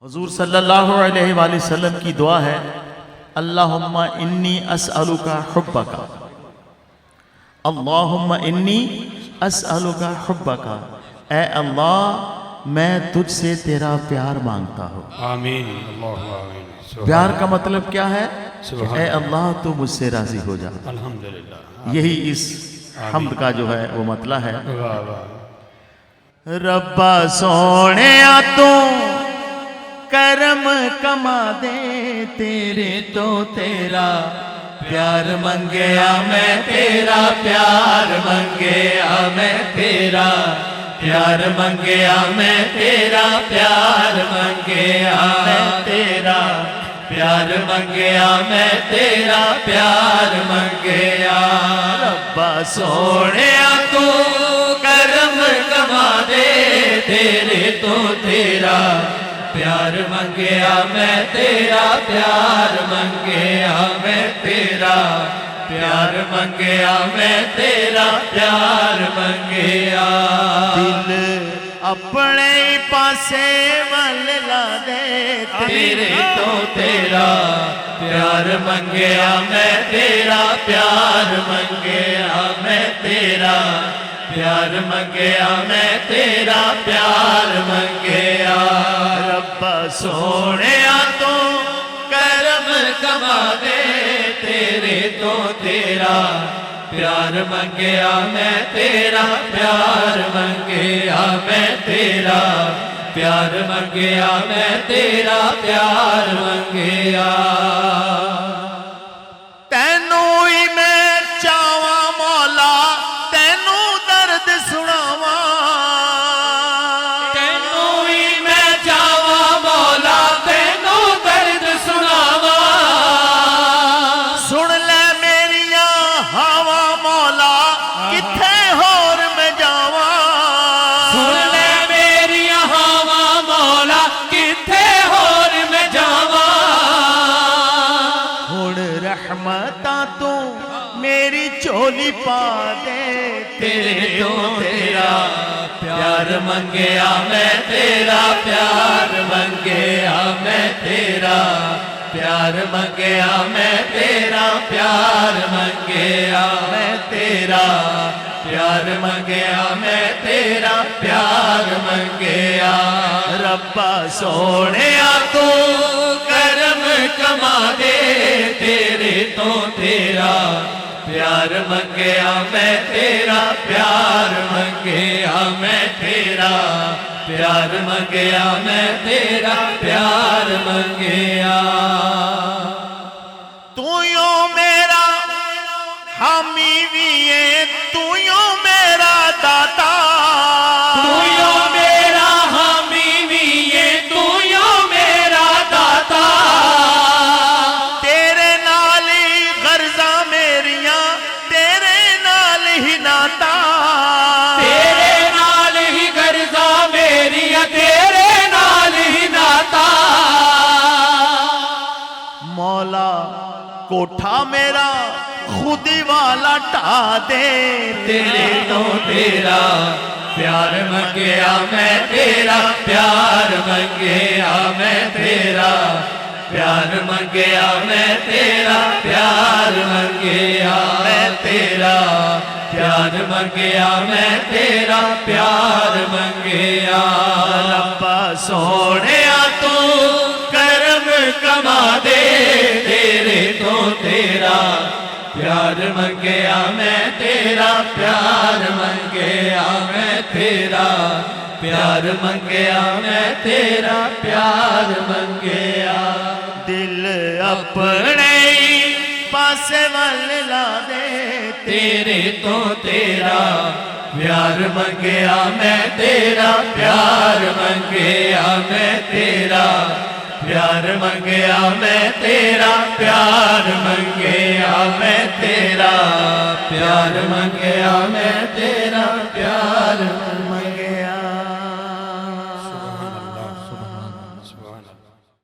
हुजूर सल्लल्लाहु अलैहि वसल्लम की दुआ है, अल्लाहुम्मा इन्नी अस्अलुका हुब्बका, अल्लाहुम्मा इन्नी अस्अलुका हुब्बका। ए अल्लाह मैं तुझसे तेरा प्यार मांगता हूँ। आमीन अल्लाहु आमीन। प्यार का मतलब क्या है? सुभान ए अल्लाह तू मुझसे राजी हो जा। अल्हम्दुलिल्लाह। यही इस हम्द का जो है वो मतलब है। वाह वाह। रब्बा सोने तू करम कमा दे, तेरे तो तेरा प्यार मंगया मैं, तेरा प्यार मंगया मैं, तेरा प्यार मंगया मैं, तेरा प्यार मंगया मैं, तेरा प्यार मंगया मैं, तेरा प्यार मंगया। रब्बा सोने तू करम कमा दे, तेरे तो तेरा प्यार मंगया मैं, तेरा प्यार मंगया मैं, तेरा प्यार मंगया मैं, तेरा प्यार मंगया। दिल अपने पासे वल ला दे, तेरे तो तेरा प्यार मंगया मैं, तेरा प्यार मंगया मैं, तेरा प्यार मंगया मैं, तेरा प्यार मंगया। रब्बा सोने तो करम कमा दे, तेरे तो तेरा प्यार मंगया मैं, तेरा प्यार मंगया मैं, तेरा प्यार मंगया मैं, तेरा प्यार मंगया। तेनू ही मैं चावा मौला, तेनू दर्द सुनावा, तेनू ही मैं चावा मौला, तेनू दर्द सुनावा। सुन ले मेरिया हवा मौला, किथे होर मैं जावा। सुन ले मेरिया हवा मौला, किथे होर मैं जावा। हुण रहमतां तू मेरी झोली पा दे, तेरे तो तेरा प्यार मंगया मैं, तेरा प्यार मंगया मैं, तेरा प्यार मंगया मैं, तेरा प्यार मंगया मैं, तेरा प्यार मंगया मैं, तेरा प्यार मंगया। रब्बा सोने तू करम कमा दे, तेरे तो तेरा प्यार मंगया मैं, तेरा प्यार मंगया मैं, तेरा प्यार मंगया मैं, तेरा प्यार मंगया। तू यो मेरा हामी भी है, तू यो मेरा दाता, तू यो मेरा हामी भी है, तू यो मेरा दाता। तेरे नाल ही गर्जा मेरिया, तेरे नाल ही नाता, तेरे नाल ही गर्जा मेरिया, तेरे नाल ही नाता। मौला कोठा मेरा खुदी वाला ढा दे, तेरे तो तेरा प्यार मंगया मैं, तेरा प्यार मंगया मैं, तेरा प्यार मंगया मैं, तेरा प्यार मंगया मैं, तेरा प्यार मंगया मैं, तेरा प्यार मंगया। रब्बा सोने तू करम कमा दे, तेरे तो तेरा प्यार मंगया मैं, तेरा प्यार मंगया मैं, तेरा प्यार मंगया मैं, तेरा प्यार मंगया। दिल अपने पासे वल ला दे, तेरे तो तेरा प्यार मंगया मैं, तेरा प्यार मंगया मैं, तेरा प्यार मंगया मैं, तेरा प्यार मंगया मैं, तेरा प्यार मंगया मैं, तेरा